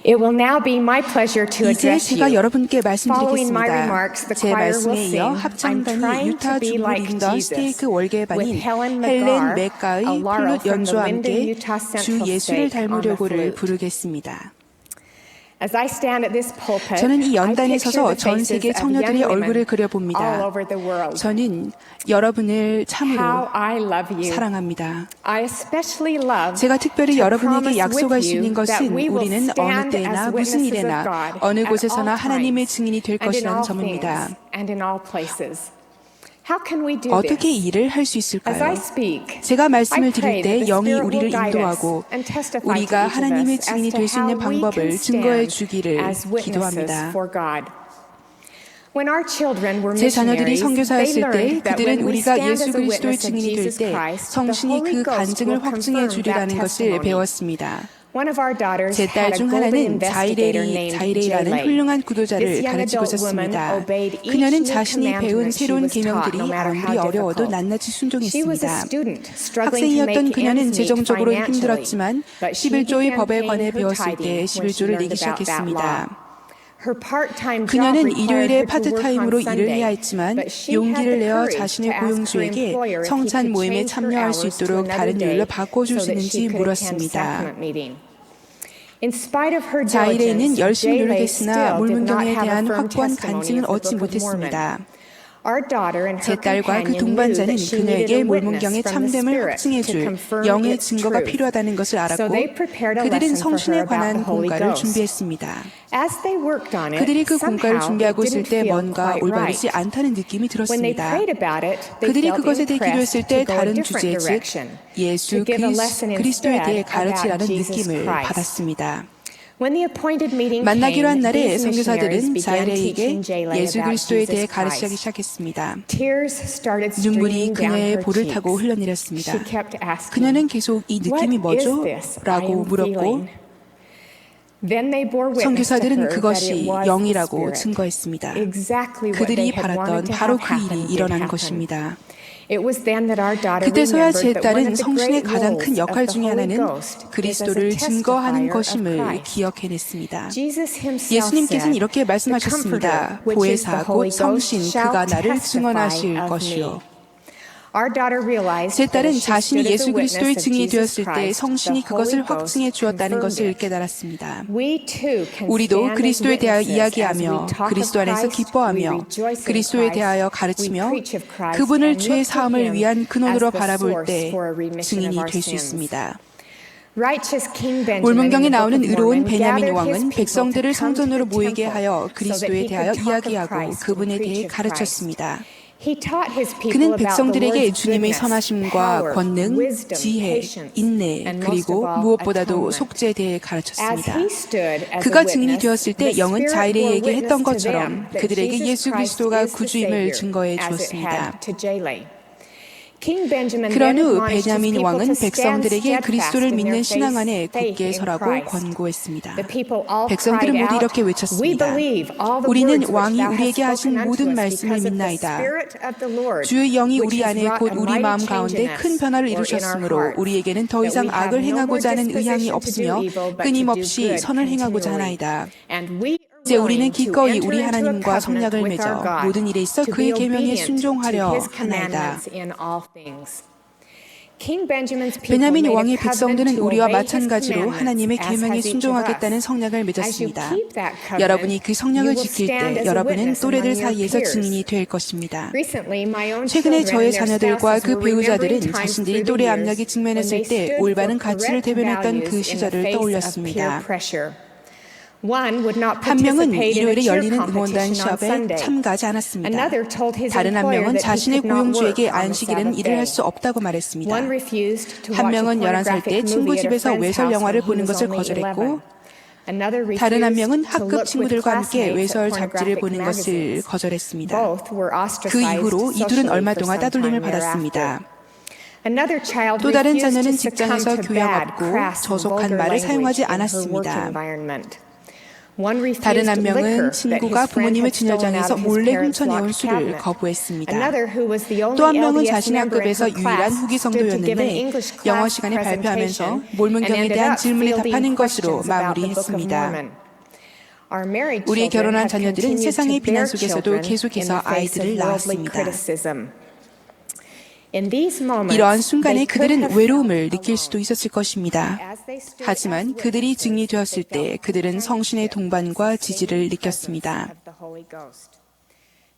It will now be my pleasure to 이제 address 제가 you. 여러분께 Following my 말씀드리겠습니다. remarks, the 제 choir will 말씀에 이어 sing, I'm 합창단이 trying 유타 to be 주부 like 린던 Jesus, 스테이크 with 월계반인 Helen 헬렌 McGar, 맥가의 a Laurel 플룻 from the 연주와 Linden, 함께 Utah 주 Central 예수를 Stake on the 닮으려고를 flute. 부르겠습니다. As I stand at this pulpit, 저는 이 I 연단에 picture 서서 the 전 faces 세계 of 청녀들의 young 얼굴을 women all 그려봅니다. over the world. 저는 여러분을 참으로 How I love you. 사랑합니다. I especially love 제가 특별히 to 여러분에게 promise 약속할 with 수 있는 you that 것은 we will 우리는 어느 stand 때나 as 무슨 witnesses of 일에나 God 어느 at 곳에서나 all 하나님의 times 증인이 될 and in 것이라는 all 점입니다. things and in all places. How can we do 어떻게 this? 일을 할 수 As 있을까요? I speak, 제가 I 말씀을 pray 드릴 that 때 the 영이 Spirit 우리를 will guide us 인도하고 and testify to 우리가 each of 하나님의 us as 증인이 to 될 수 how 있는 we 방법을 can 증거해 stand 주기를 as witnesses 기도합니다. for God. When our children were 제 자녀들이 missionaries, they 선교사였을 때 learned that 그들은 when we 우리가 stand 예수 as a 그리스도의 witness of 증인이 될 Jesus 때 Christ, the 성신이 Holy 그 Ghost 간증을 will 확증해 confirm that 주리라는 것을 testimony. 배웠습니다. One of our daughters 제 딸 had a 중 golden 하나는 investigator named 자이레이라는 Jaylay. 훌륭한 This 구도자를 young 가르치고 adult woman 있었습니다. obeyed each 그녀는 new 자신이 배운 commandment she 새로운 was taught, 계명들이 no matter 아무리 how 어려워도 difficult. 낱낱이 She was a 순종했습니다. student struggling to 학생이었던 make 그녀는 ends meet 재정적으로 financially, 힘들었지만 but she 11조의 began 법에 paying 관해 her 배웠을 때 tithing when she 11조를 learned 내기 about that law. 시작했습니다. Her part-time job 그녀는 required 일요일에 her to work on 파트타임으로 일을 해야 Sunday, 했지만 but she had 용기를 the 내어 courage to 자신의 ask her 고용주에게 employer if he 성찬 could 모임에 change her 참여할 수 hours to 있도록 another 다른 day 요일로 so that 바꿔주시는지 she could attend 물었습니다. sacrament meeting. In spite of her 자이레이는 diligence, 열심히 Jaylay 노력했으나 still did not 물문경에 have a 대한 firm 확고한 testimony 간증은 of the 얻지 Book of Mormon. 못했습니다. Our daughter and 제 her 딸과 그 companion knew 동반자는 that she needed 그녀에게 a witness 물문경의 from the 참됨을 Spirit 확증해 to 줄 confirm 영의 its 증거가 truth. 필요하다는 것을 So 알았고 they prepared a 그들은 lesson for her 성신에 about the 관한 Holy 공과를 Ghost. 준비했습니다. As they worked on it, 그들이 그 공과를 somehow it 준비하고 있을 didn't 때 feel 뭔가 quite 올바르지 right. 않다는 느낌이 When they 들었습니다. prayed about it, they 그들이 felt 그것에 대해 impressed 기도했을 to 때 go a 다른 different 주제, 즉 direction, 예수 to give a lesson 그리스도에 대해 instead 가르치라는 about Jesus 느낌을 Christ. 받았습니다. When the appointed meeting 만나기로 한 came, 날에 these missionaries 선교사들은 began 자이레이에게 teaching Jaylay 예수 about 그리스도에 대해 Jesus 가르치기 Christ. 시작했습니다. Tears started 눈물이 streaming down 그녀의 her 볼을 cheeks. 타고 흘러내렸습니다. She kept asking, 그녀는 계속 이 느낌이 "What is 뭐죠? this I 라고 am 물었고 feeling?" Then they bore witness to 선교사들은 her that it 그것이 was the 영이라고 Spirit. 증거했습니다. Exactly what 그들이 they had 바랐던 wanted to 바로 have 그 일이 happen did 일어난 happen. 것입니다. It was then that our daughter 그때서야 제 remembered that one 딸은 of the 성신의 great 가장 roles 큰 of 역할 the 중에 Holy 하나는 Ghost is as a 그리스도를 증거하는 testifier of 것임을 Christ. 기억해냈습니다. Jesus himself 예수님께서는 said, 이렇게 "The 말씀하셨습니다. Comforter, which is the 보혜사 Holy 곧 Ghost, 성신 shall 그가 나를 testify 증언하실 of 것이요. me." Our daughter realized 제 that 딸은 as she 자신이 stood as 예수 a witness 그리스도의 of 증인이 Jesus 되었을 때 Christ, 성신이 the 그것을 Holy Ghost 확증해 주었다는 confirmed 것을 it. 깨달았습니다. We too can 우리도 stand as 그리스도에 대하여 witnesses as we 이야기하며 talk 그리스도 of 안에서 Christ, we 기뻐하며 rejoice in 그리스도에 Christ, 대하여 we 가르치며 preach of Christ, 그분을 and 죄의 look to 사함을 him 위한 근원으로 as the 바라볼 source 때 for a remission of 증인이 our 될 수 sins. 있습니다. Righteous King Benjamin in 물문경에 the Book 나오는 of 의로운 Mormon 베냐민 gathered his 왕은 people to 백성들을 come to 성전으로 the 모이게 temple 하여 so that 그리스도에 he 대하여 could talk of 이야기하고 Christ 그분에 and 대해 preach of Christ. 가르쳤습니다. He taught his people 그는 about the 백성들에게 Lord's 주님의 goodness, 선하심과 power, 권능, wisdom, 지혜, patience, 인내, and most 그리고 of all, 무엇보다도 atonement. 속죄에 대해 As 가르쳤습니다. he stood as a 그가 증인이 witness, 되었을 때 the 영은 Spirit bore 자이레이에게 witness 했던 to 것처럼 them that 그들에게 Jesus 예수 Christ 그리스도가 is the 구주임을 Savior, 증거해 as it 주었습니다. had to Jaylay. King Benjamin 그런 then 후 admonished his 베냐민 people 왕은 to stand 백성들에게 steadfast 그리스도를 in 믿는 their 신앙 안에 faith 굳게 in 서라고 Christ. 권고했습니다. The people all 백성들은 cried 모두 out, 이렇게 "We 외쳤습니다. believe all the 우리는 words which 왕이 thou hast 우리에게 하신 spoken unto 모든 us 말씀을 because of the 믿나이다. Spirit of the Lord, 주의 영이 which 우리 has 안에 wrought 곧 a 우리 mighty 마음 change 가운데 in 큰 us 변화를 or in our 이루셨으므로 hearts, 우리에게는 더 that 이상 we have 악을 no more 행하고자 하는 의향이 disposition to do 없으며 evil, but to do 끊임없이 good 선을 행하고자 continually. 하나이다. And we 이제 우리는 willing to 기꺼이 enter 우리 into a 하나님과 covenant 성약을 with our 맺어 God 모든 일에 있어 to 그의 be 계명에 obedient to 순종하려 his 하나이다. commandments in all things. King Benjamin's people 베냐민 made a 왕의 covenant 백성들은 to 우리와 obey his 마찬가지로 commandments 하나님의 as 계명에 has each of 순종하겠다는 us. 성약을 As you 맺었습니다. keep that covenant, 여러분이 그 you 성약을 will 지킬 stand 때 as a 여러분은 witness 또래들 among your 사이에서 peers. 증인이 될 것입니다. Recently, my own 최근에 children 저의 and their 자녀들과 spouses 그 were remembering 배우자들은 times 자신들이 through the 또래 years 압력에 when 직면했을 they 때 stood 올바른 for 가치를 correct 대변했던 그 values in the 시절을 face of peer 떠올렸습니다. pressure. One would not 한 명은 participate in a 일요일에 cheer 열리는 응원단 competition on 시합에 Sunday. 참가하지 않았습니다. Another told his 다른 한 employer 명은 that he 자신의 could not work 고용주에게 on the 안식일은 Sabbath 일을 day. 할 수 없다고 말했습니다. One refused to 한 watch a 명은 11살 때 pornographic 친구 movie at a 집에서 friend's 외설 house 영화를 when he 보는 was 것을 only 거절했고 11. Another 다른 한 명은 refused to 학급 look with 친구들과 함께 classmates 외설 at 잡지를 pornographic 보는 것을 magazines. 거절했습니다. Both were 그 ostracized 이후로 이들은 socially 얼마 for 동안 some 따돌림을 time thereafter. 받았습니다. Another child 또 다른 refused to 자녀는 succumb 직장에서 to 교양 bad, 없고 crass, and 저속한 vulgar 말을 language 사용하지 in her work 않았습니다. environment. One refused 다른 한 liquor 명은 that 친구가 his friend 부모님의 had stolen 진열장에서 out of his 몰래 parents' 훔쳐내온 locked 술을 cabinet. 거부했습니다. Another who was the only 또 한 명은 LDS 자신의 member in 학급에서 her 유일한 class 후기 stood to give an 성도였는데 English 영어 class 시간에 발표하면서 presentation 몰문경에 and ended 대한 up 질문을 fielding 답하는 것으로 questions about the Book of 마무리했습니다. Mormon. Our married 우리의 children 결혼한 have 자녀들은 continued 세상의 to 비난 bear 속에서도 children in 계속해서 the face of 아이들을 worldly 낳았습니다. criticism. In these moments, 이러한 they 순간에 could 그들은 have 외로움을 felt 느낄 수도 alone. 있었을 것입니다. As they stood 하지만 as 그들이 witnesses, 증인이 되었을 they 때 felt 그들은 성신의 companionship 동반과 and 지지를 sustaining 느꼈습니다. presence of the Holy Ghost.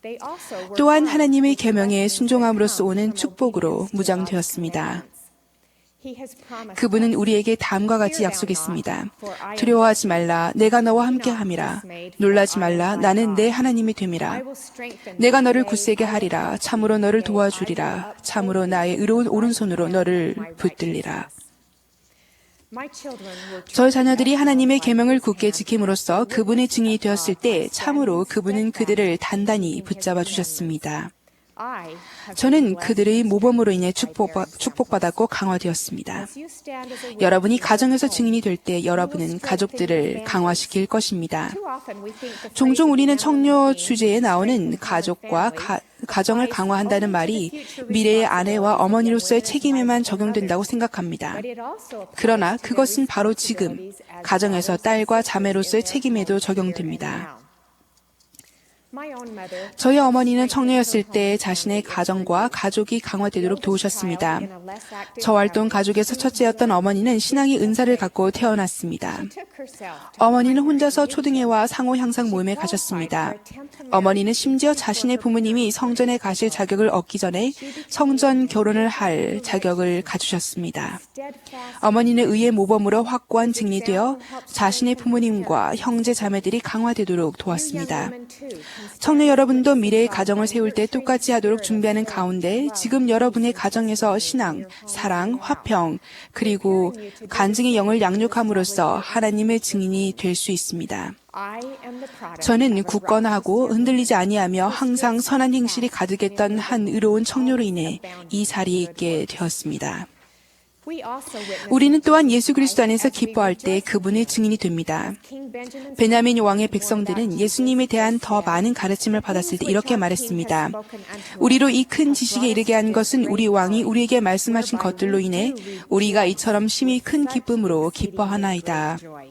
They also were 또한 armed 하나님의 with the 계명에 blessings that 순종함으로써 come 오는 from 축복으로 obedience to God's 무장되었습니다. commandments. He has promised 그분은 us, 우리에게 다음과 같이 "Fear thou 약속했습니다. not, for I am 두려워하지 with thee. 말라, 내가 너와 Be 함께 not 함이라. dismayed, for 놀라지 I am 말라, thy 나는 내 God. 하나님이 I 됨이라. will strengthen 내가 thee. 너를 Yea, 굳세게 I will 하리라. help 참으로 thee. 너를 Yea, I will 도와주리라. 참으로 uphold 나의 thee 의로운 with my 오른손으로 hand 너를 and my 붙들리라. righteousness. My children were 저희 trained 자녀들이 up well 하나님의 by 계명을 his 굳게 hand. 지킴으로써 They 그분의 witnessed 증인이 of 되었을 God by 때 참으로 standing 그분은 steadfast 그들을 in 단단히 keeping his 붙잡아 commandments. 주셨습니다. I have been 저는 blessed 그들의 and 모범으로 인해 strengthened by their examples. 축복받았고 강화되었습니다. As you stand as a witness 여러분이 in your 가정에서 home, 증인이 될 때 you will 여러분은 strengthen your 가족들을 families. 강화시킬 것입니다. Too often we think the phrase 종종 at the 우리는 end of 청년 the theme, 주제에 나오는 strengthen home and 가족과 family, 가정을 applies 강화한다는 only to the 말이 future 미래의 아내와 responsibilities of young 어머니로서의 women as 책임에만 wives and 적용된다고 mothers. 생각합니다. But it also applies 그러나 to their 그것은 바로 지금 responsibilities as 가정에서 daughters and 딸과 sisters in 자매로서의 their 책임에도 homes here and 적용됩니다. now. My own mother 저희 helped 어머니는 strengthen 청녀였을 her home 때 and 자신의 family in her 가정과 youth. 가족이 The 강화되도록 oldest 도우셨습니다. child in a less active 저활동 family, 가족에서 she 첫째였던 learned 어머니는 신앙의 wisdom 은사를 faith. 갖고 태어났습니다. She took herself to 어머니는 primary 혼자서 youth 초등회와 service. 상호 향상 She 모임에 qualified 가셨습니다. for attempt to marry 어머니는 심지어 before 자신의 her 부모님이 parents were 성전에 able to 가실 go. 자격을 얻기 전에 She became 성전 an 결혼을 example 할 of 자격을 righteousness, 갖추셨습니다. steadfast 어머니는 의의 witness. 모범으로 확고한 His 증인이 되어 example helped 자신의 strengthen her 부모님과 parents and 형제 siblings. 자매들이 강화되도록 You young 도왔습니다. women too can 청년 stand as 여러분도 witnesses 미래의 of God 가정을 by 세울 때 nurturing 똑같이 the 하도록 spirit of 준비하는 faith, 가운데 love, 지금 peace, 여러분의 and 가정에서 testimony in 신앙, your homes 사랑, now. 화평, 그리고 Preparing you to do the 간증의 same 영을 to 양육함으로써 establish your own 하나님의 future 증인이 homes. 될 수 있습니다. I am the product 저는 of a 굳건하고 righteous 흔들리지 young woman 아니하며 who stood 항상 선한 행실이 steadfast 가득했던 in 한 her 의로운 faith, 청녀로 always 인해 abounding 이 in 자리에 good 있게 works. 되었습니다. We also witness 우리는 in 또한 Jesus 예수 그리스도 Christ 안에서 as we 기뻐할 때 rejoice in 그분의 him. 증인이 됩니다. As King Benjamin's 베냐민 people 왕의 learned more about 백성들은 Jesus, 예수님에 they 대한 더 said, 많은 가르침을 "The 받았을 things 때 which 이렇게 our king has 말했습니다. spoken unto 우리로 us 이 큰 have 지식에 brought us 이르게 to 한 this 것은 great 우리 왕이 knowledge, 우리에게 말씀하신 whereby 것들로 we 인해 do 우리가 rejoice 이처럼 심히 with 큰 such 기쁨으로 exceedingly great 기뻐하나이다. joy."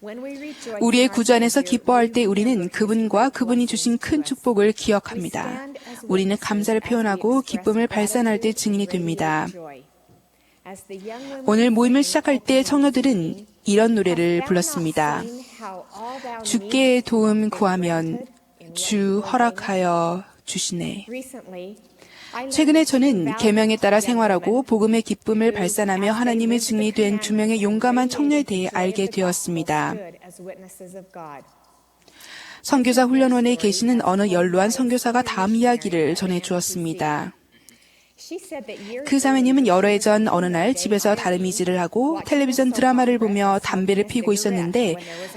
When we rejoice 우리의 in our 구주 안에서 Savior, 기뻐할 we 때 remember 우리는 His 그분과 great 그분이 blessings 주신 to 큰 us. 축복을 We 기억합니다. stand as 우리는 witnesses 감사를 as we 표현하고 express 기쁨을 발산할 때 gratitude 증인이 and 됩니다. radiate joy. As the young women 오늘 모임을 sang 시작할 때 opening 청녀들은 singing, 이런 "Hast 노래를 thou not 불렀습니다. seen how all thou 주께 needest hath 도움 been 구하면 granted in what 주 you ordainest?" 허락하여 주시네. Recently, I learned 최근에 that two 저는 valiant 계명에 따라 young 생활하고 women 복음의 기쁨을 who, 발산하며 as they 하나님의 lived the 증인이 된 두 명의 commandments and 용감한 청녀에 radiated the 대해 joy of 알게 the gospel, 되었습니다. stood as witnesses of God. 선교사 훈련원에 계시는 어느 연로한 선교사가 다음 이야기를 전해주었습니다. 그 자매님은 여러 해 전 어느 날 집에서 다름이질을 하고 텔레비전 드라마를 보며 담배를 피우고 있었는데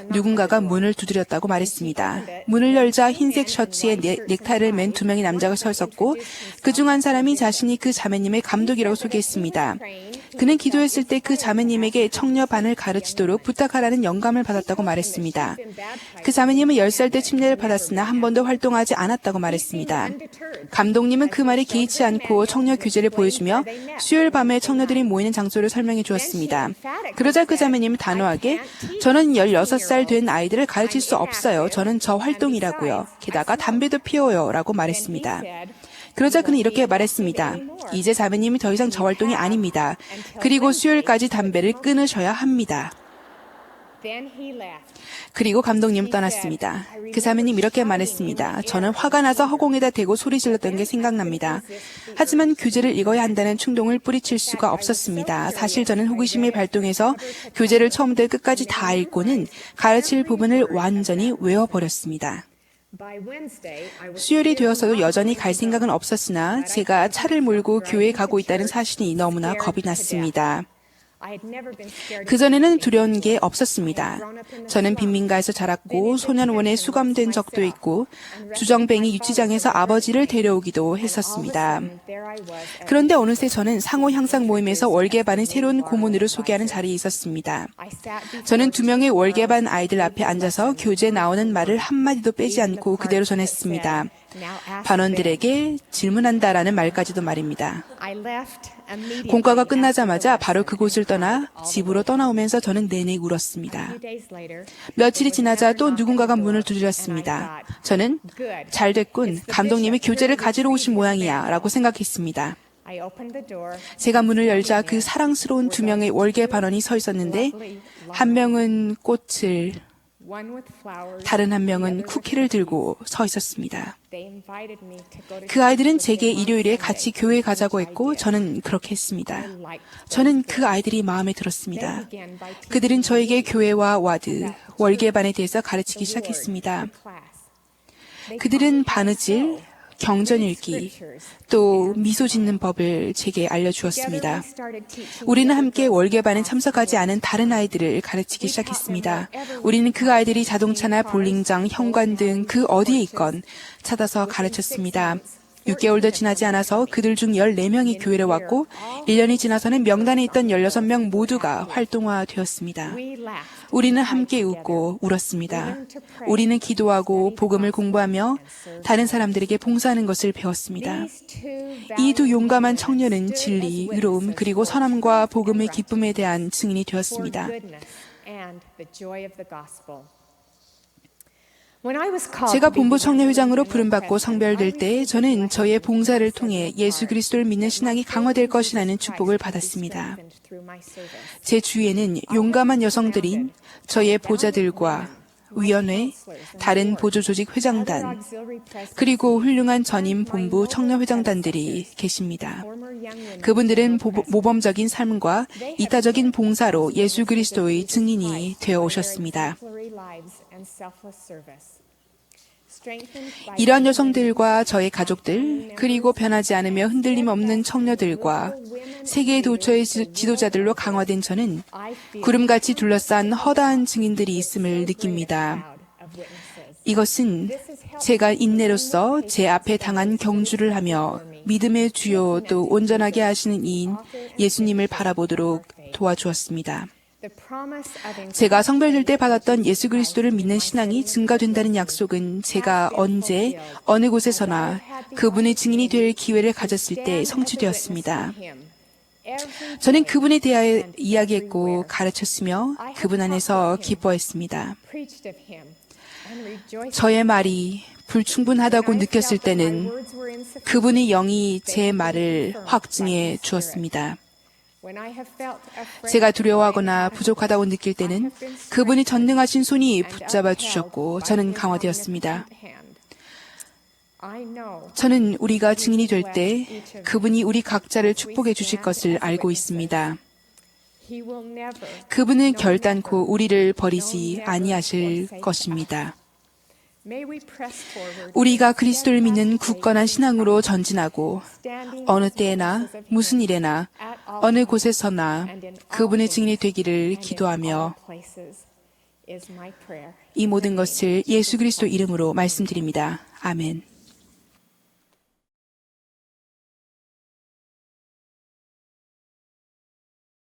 누군가가 문을 두드렸다고 말했습니다. 문을 열자 흰색 셔츠에 넥타이를 맨 두 명의 남자가 서 있었고 그중 한 사람이 자신이 그 자매님의 감독이라고 소개했습니다. 그는 기도했을 때 그 자매님에게 청녀 반을 가르치도록 부탁하라는 영감을 받았다고 말했습니다. 그 자매님은 10살 때 침례를 받았으나 한 번도 활동하지 않았다고 말했습니다. 감독님은 그 말에 개의치 않고 청녀 규제를 보여주며 수요일 밤에 청녀들이 모이는 장소를 설명해 주었습니다. 그러자 그 자매님은 단호하게 저는 16살 된 아이들을 가르칠 수 없어요. 저는 저 활동이라고요. 게다가 담배도 피워요. 라고 말했습니다. 그러자 그는 이렇게 말했습니다. 이제 자매님이 더 이상 저 활동이 아닙니다. 그리고 수요일까지 담배를 끊으셔야 합니다. 그리고 감독님은 떠났습니다. 그 자매님 이렇게 말했습니다. 저는 화가 나서 허공에다 대고 소리 질렀던 게 생각납니다. 하지만 교재를 읽어야 한다는 충동을 뿌리칠 수가 없었습니다. 사실 저는 호기심이 발동해서 교재를 처음부터 끝까지 다 읽고는 가르칠 부분을 완전히 외워버렸습니다. 수요일이 되어서도 여전히 갈 생각은 없었으나 제가 차를 몰고 교회에 가고 있다는 사실이 너무나 겁이 났습니다. 그전에는 두려운 게 없었습니다. 저는 빈민가에서 자랐고 소년원에 수감된 적도 있고 주정뱅이 유치장에서 아버지를 데려오기도 했었습니다. 그런데 어느새 저는 상호 향상 모임에서 월계반의 새로운 고문으로 소개하는 자리에 있었습니다. 저는 2명의 월계반 아이들 앞에 앉아서 교재에 나오는 말을 한마디도 빼지 않고 그대로 전했습니다. 반원들에게 질문한다라는 말까지도 말입니다. 공과가 끝나자마자 바로 그곳을 떠나 집으로 떠나오면서 저는 내내 울었습니다. 며칠이 지나자 또 누군가가 문을 두드렸습니다. 저는 잘 됐군, 감독님이 교재를 가지러 오신 모양이야 라고 생각했습니다. 제가 문을 열자 그 사랑스러운 2명의 월계 반원이 서 있었는데 한 명은 꽃을, 다른 한 명은 쿠키를 들고 서 있었습니다. 그 아이들은 제게 일요일에 같이 교회에 가자고 했고 저는 그렇게 했습니다. 저는 그 아이들이 마음에 들었습니다. 그들은 저에게 교회와 와드, 월계반에 대해서 가르치기 시작했습니다. 그들은 바느질, 경전 읽기, 또 미소 짓는 법을 제게 알려주었습니다. 우리는 함께 월계반에 참석하지 않은 다른 아이들을 가르치기 시작했습니다. 우리는 그 아이들이 자동차나 볼링장, 현관 등 그 어디에 있건 찾아서 가르쳤습니다. 6개월도 지나지 않아서 그들 중 14명이 교회로 왔고 1년이 지나서는 명단에 있던 16명 모두가 활동화되었습니다. 우리는 함께 웃고 울었습니다. 우리는 기도하고 복음을 공부하며 다른 사람들에게 봉사하는 것을 배웠습니다. 이 2 용감한 청년은 진리, 의로움, 그리고 선함과 복음의 기쁨에 대한 증인이 되었습니다. 제가 본부 청년회장으로 부름받고 성별될 때 저는 저의 봉사를 통해 예수 그리스도를 믿는 신앙이 강화될 것이라는 축복을 받았습니다. 제 주위에는 용감한 여성들인 저의 보좌들과 위원회, 다른 보조조직 회장단, 그리고 훌륭한 전임 본부 청년회장단들이 계십니다. 그분들은 모범적인 삶과 이타적인 봉사로 예수 그리스도의 증인이 되어 오셨습니다. 이러한 여성들과 저의 가족들, 그리고 변하지 않으며 흔들림 없는 청녀들과 세계의 도처의 지도자들로 강화된 저는 구름같이 둘러싼 허다한 증인들이 있음을 느낍니다. 이것은 제가 인내로서 제 앞에 당한 경주를 하며 믿음의 주요 또 온전하게 하시는 이인 예수님을 바라보도록 도와주었습니다. 제가 성별될 때 받았던 예수 그리스도를 믿는 신앙이 증가된다는 약속은 제가 언제 어느 곳에서나 그분의 증인이 될 기회를 가졌을 때 성취되었습니다. 저는 그분에 대하여 이야기했고 가르쳤으며 그분 안에서 기뻐했습니다. 저의 말이 불충분하다고 느꼈을 때는 그분의 영이 제 말을 확증해 주었습니다. 제가 두려워하거나 부족하다고 느낄 때는 그분이 전능하신 손이 붙잡아 주셨고 저는 강화되었습니다. 저는 우리가 증인이 될 때 그분이 우리 각자를 축복해 주실 것을 알고 있습니다. 그분은 결단코 우리를 버리지 아니하실 것입니다. 우리가 그리스도를 믿는 굳건한 신앙으로 전진하고 어느 때에나 무슨 일에나 어느 곳에서나 그분의 증인이 되기를 기도하며 이 모든 것을 예수 그리스도 이름으로 말씀드립니다. 아멘.